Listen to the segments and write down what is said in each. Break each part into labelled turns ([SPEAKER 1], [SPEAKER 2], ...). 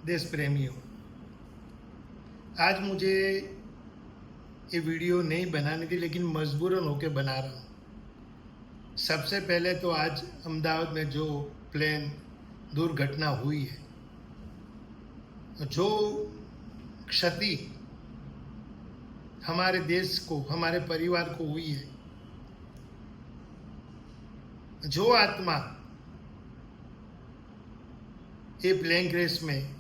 [SPEAKER 1] देश प्रेमियों, आज मुझे ये वीडियो नहीं बनानी थी, लेकिन मजबूरन होके बना रहा हूँ। सबसे पहले तो आज अहमदाबाद में जो प्लेन दुर्घटना हुई है, जो क्षति हमारे देश को, हमारे परिवार को हुई है, जो आत्मा ये प्लेन क्रैश में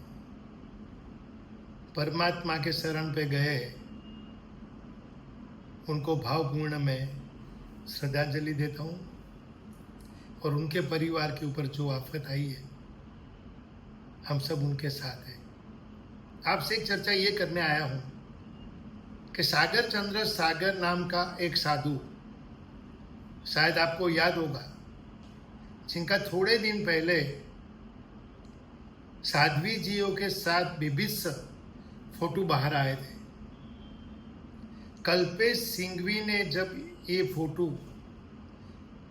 [SPEAKER 1] परमात्मा के शरण पे गए, उनको भावपूर्ण मैं श्रद्धांजलि देता हूँ। और उनके परिवार के ऊपर जो आफत आई है, हम सब उनके साथ हैं। आपसे एक चर्चा ये करने आया हूँ कि सागर चंद्र सागर नाम का एक साधु, शायद आपको याद होगा, जिनका थोड़े दिन पहले साध्वी जियों के साथ बीभत्स फोटो बाहर आए थे। कल्पेश सिंघवी ने जब ये फोटो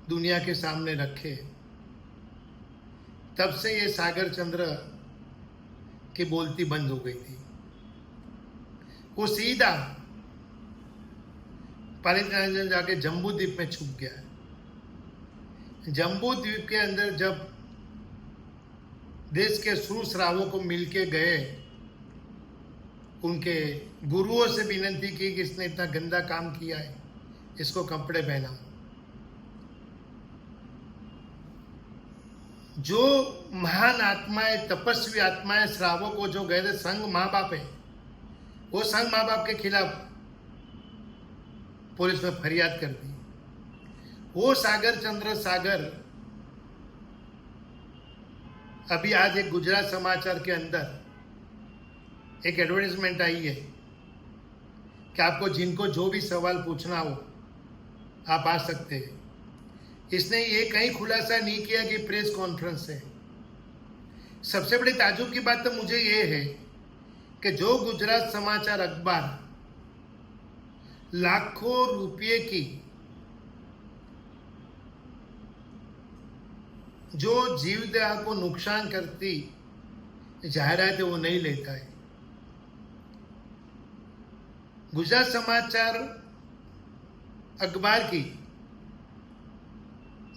[SPEAKER 1] दुनिया के सामने रखे, तब से ये सागर चंद्र की बोलती बंद हो गई थी। वो सीधा पालिताना जाके जम्बू द्वीप में छुप गया। जम्बू द्वीप के अंदर जब देश के सुश्रावों को मिलके गए, उनके गुरुओं से विनती की कि इसने इतना गंदा काम किया है, इसको कपड़े पहनाओ। जो महान आत्माएं, तपस्वी आत्माएं श्रावों को जो गए थे, संघ माँ बाप है, वो संघ माँ बाप के खिलाफ पुलिस में फरियाद कर दी। वो सागर चंद्र सागर अभी आज एक गुजरात समाचार के अंदर एक एडवर्टाइजमेंट आई है कि आपको जिनको जो भी सवाल पूछना हो आप आ सकते हैं। इसने ये कहीं खुलासा नहीं किया कि प्रेस कॉन्फ्रेंस है। सबसे बड़ी ताजुब की बात तो मुझे ये है कि जो गुजरात समाचार अखबार लाखों रुपये की जो जीवदया को नुकसान करती जाहिरात है, वो नहीं लेता है। गुजरात समाचार अखबार की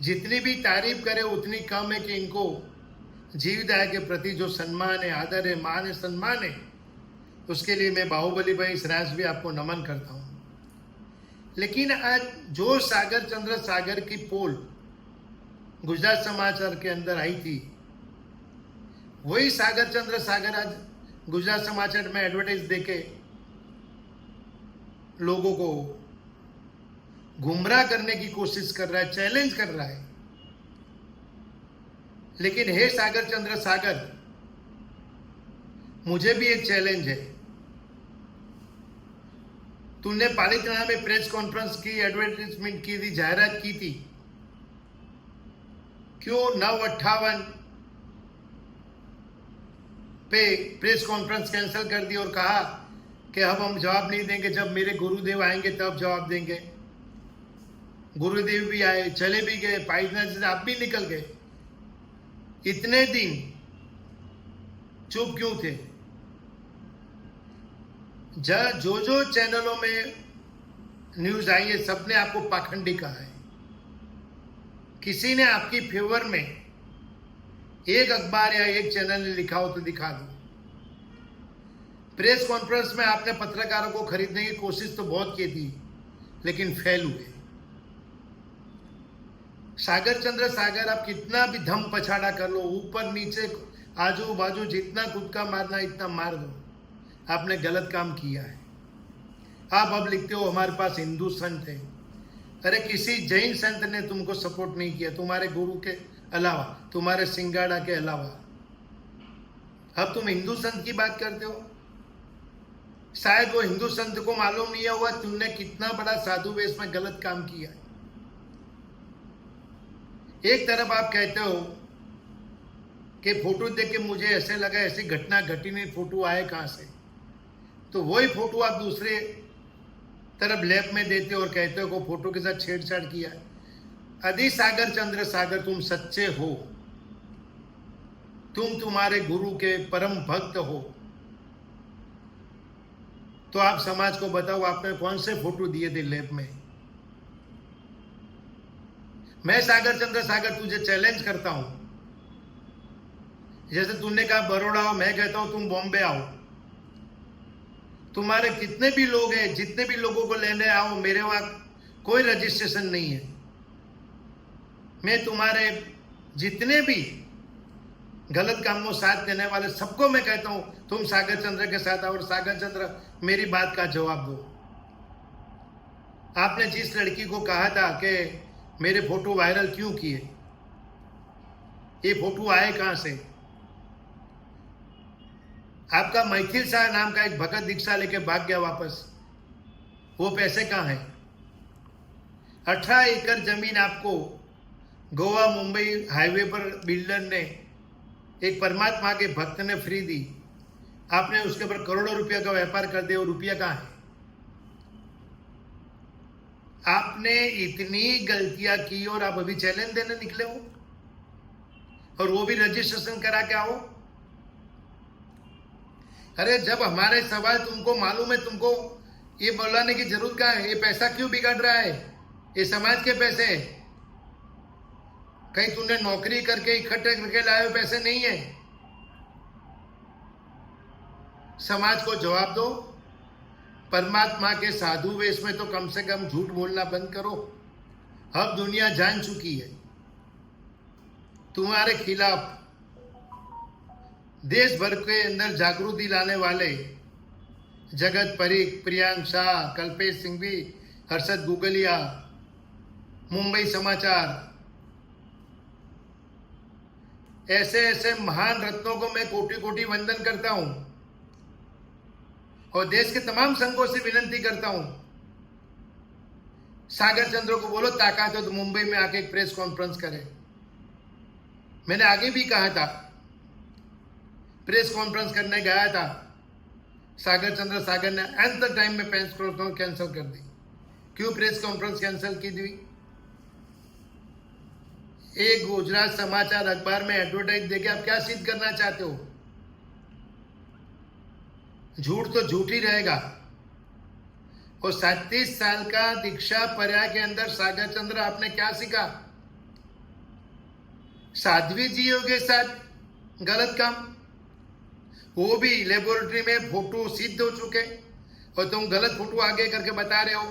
[SPEAKER 1] जितनी भी तारीफ करे उतनी कम है कि इनको जीवदया के प्रति जो सम्मान है, आदर है, मान है, सम्मान है, उसके लिए मैं बाहुबली भाई श्रास भी आपको नमन करता हूं। लेकिन आज जो सागर चंद्र सागर की पोल गुजरात समाचार के अंदर आई थी, वही सागर चंद्र सागर आज गुजरात समाचार में एडवर्टाइज देके लोगों को गुमराह करने की कोशिश कर रहा है, चैलेंज कर रहा है। लेकिन हे सागर चंद्र सागर, मुझे भी एक चैलेंज है। तूने पालिताना में प्रेस कॉन्फ्रेंस की, एडवर्टाइजमेंट की थी, जाहिरात की थी, क्यों 9:58 पे प्रेस कॉन्फ्रेंस कैंसिल कर दी और कहा कि अब हम जवाब नहीं देंगे, जब मेरे गुरुदेव आएंगे तब जवाब देंगे। गुरुदेव भी आए, चले भी गए, पालिताना से आप भी निकल गए। इतने दिन चुप क्यों थे? जो चैनलों में न्यूज आई है, सबने आपको पाखंडी कहा है। किसी ने आपकी फेवर में एक अखबार या एक चैनल ने लिखा हो तो दिखा दो। प्रेस कॉन्फ्रेंस में आपने पत्रकारों को खरीदने की कोशिश तो बहुत की थी, लेकिन फेल हुए। सागर चंद्र सागर, आप कितना भी धम पछाड़ा कर लो, ऊपर नीचे आजू बाजू जितना कूदका मारना इतना मार दो, आपने गलत काम किया है। आप अब लिखते हो हमारे पास हिंदू संत है। अरे किसी जैन संत ने तुमको सपोर्ट नहीं किया, तुम्हारे गुरु के अलावा, तुम्हारे सिंगाड़ा के अलावा। अब तुम हिंदू संत की बात करते हो। शायद वो हिंदू संत को मालूम नहीं हुआ तुमने कितना बड़ा साधु वेश में गलत काम किया है। एक तरफ आप कहते हो कि फोटो देख के मुझे ऐसे लगा ऐसी घटना घटी नहीं, फोटो आए कहां से? तो वही फोटो आप दूसरे तरफ लैब में देते हो और कहते हो को फोटो के साथ छेड़छाड़ किया। यदि सागर चंद्र सागर तुम सच्चे हो तुम तुम्हारे गुरु के परम भक्त हो, तो आप समाज को बताओ आपने कौन से फोटो दिए थे लैब में। मैं सागर चंद्र सागर तुझे चैलेंज करता हूं, जैसे तूने कहा बड़ौदा आओ, मैं कहता हूं तुम बॉम्बे आओ। तुम्हारे कितने भी लोग हैं, जितने भी लोगों को लेने आओ, मेरे वहां कोई रजिस्ट्रेशन नहीं है। मैं तुम्हारे जितने भी गलत कामों साथ देने वाले सबको मैं कहता हूं तुम सागर चंद्र के साथ आओ। और सागर चंद्र मेरी बात का जवाब दो। आपने जिस लड़की को कहा था कि मेरे फोटो वायरल क्यों किए, ये फोटो आए कहां से? आपका मैथिल शाह नाम का एक भगत दीक्षा लेके भाग गया वापस, वो पैसे कहां हैं? 18 एकड़ जमीन आपको गोवा मुंबई हाईवे पर बिल्डर ने, एक परमात्मा के भक्त ने फ्री दी। आपने उसके ऊपर करोड़ों रुपया का व्यापार कर दिया, और रुपया कहां है? आपने इतनी गलतियां की और आप अभी चैलेंज देने निकले हो, और वो भी रजिस्ट्रेशन करा के आओ। अरे जब हमारे सवाल तुमको मालूम है, तुमको ये बोलाने की जरूरत क्या है? ये पैसा क्यों बिगड़ रहा है? ये समाज के पैसे है। कहीं तूने नौकरी करके इकट्ठे करके लाए हुए पैसे नहीं है। समाज को जवाब दो। परमात्मा के साधु वेश में तो कम से कम झूठ बोलना बंद करो। अब दुनिया जान चुकी है तुम्हारे खिलाफ। देश भर के अंदर जागृति लाने वाले जगत परीख, प्रियांक शाह, कल्पेश सिंघवी, हर्षद गुगलिया, मुंबई समाचार, ऐसे ऐसे महान रत्नों को मैं कोटि कोटि वंदन करता हूं, और देश के तमाम संघों से विनती करता हूं, सागर चंद्र को बोलो ताकत हो तो मुंबई में आके एक प्रेस कॉन्फ्रेंस करे। मैंने आगे भी कहा था, प्रेस कॉन्फ्रेंस करने गया था, सागर चंद्र सागर ने अंत टाइम में प्रेस कॉन्फ्रेंस कैंसिल कर दी। क्यों प्रेस कॉन्फ्रेंस कैंसिल की दी? एक गुजरात समाचार अखबार में एडवर्टाइज देके आप क्या सिद्ध करना चाहते हो? झूठ तो झूठ ही रहेगा। और 37 साल का दीक्षा पर्या के अंदर सागर चंद्र आपने क्या सीखा? साध्वी जीओ के साथ गलत काम, वो भी लेबोरेटरी में फोटो सिद्ध हो चुके, और तुम गलत फोटो आगे करके बता रहे हो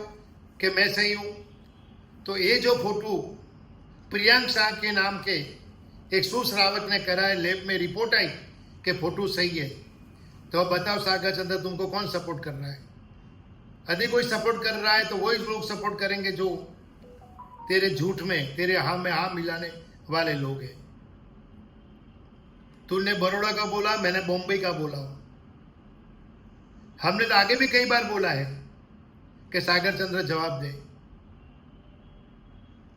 [SPEAKER 1] कि मैं सही हूं। तो ये जो फोटो प्रियांक शाह के नाम के एक सुश्रावक ने कराए, लैब में रिपोर्ट आई कि फोटो सही है, तो अब बताओ सागर चंद्र तुमको कौन सपोर्ट कर रहा है? यदि कोई सपोर्ट कर रहा है तो वही लोग सपोर्ट करेंगे जो तेरे झूठ में, तेरे हाँ में हाँ मिलाने वाले लोग हैं। तूने बड़ौदा का बोला, मैंने बॉम्बे का बोला। हमने तो आगे भी कई बार बोला है कि सागर चंद्र जवाब दे।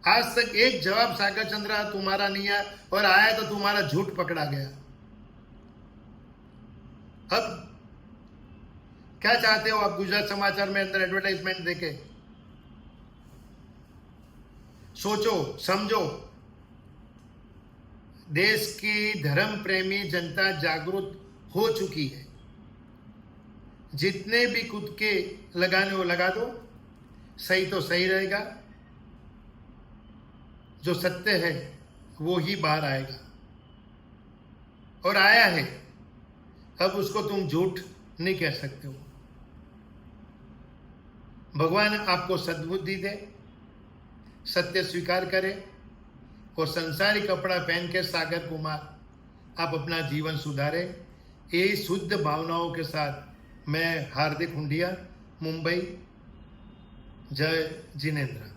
[SPEAKER 1] आज तक एक जवाब सागर चंद्र तुम्हारा नहीं आया, और आया तो तुम्हारा झूठ पकड़ा गया। अब क्या चाहते हो आप गुजरात समाचार में अंदर एडवर्टाइजमेंट देके? सोचो, समझो। देश की धर्म प्रेमी जनता जागरूक हो चुकी है। जितने भी कुदके लगाने वो लगा दो, सही तो सही रहेगा, जो सत्य है वो ही बाहर आएगा, और आया है। अब उसको तुम झूठ नहीं कह सकते हो। भगवान आपको सद्बुद्धि दे, सत्य स्वीकार करे, और संसारी कपड़ा पहन के सागर कुमार आप अपना जीवन सुधारे। ये शुद्ध भावनाओं के साथ मैं हार्दिक हुंडिया, मुंबई। जय जिनेंद्र।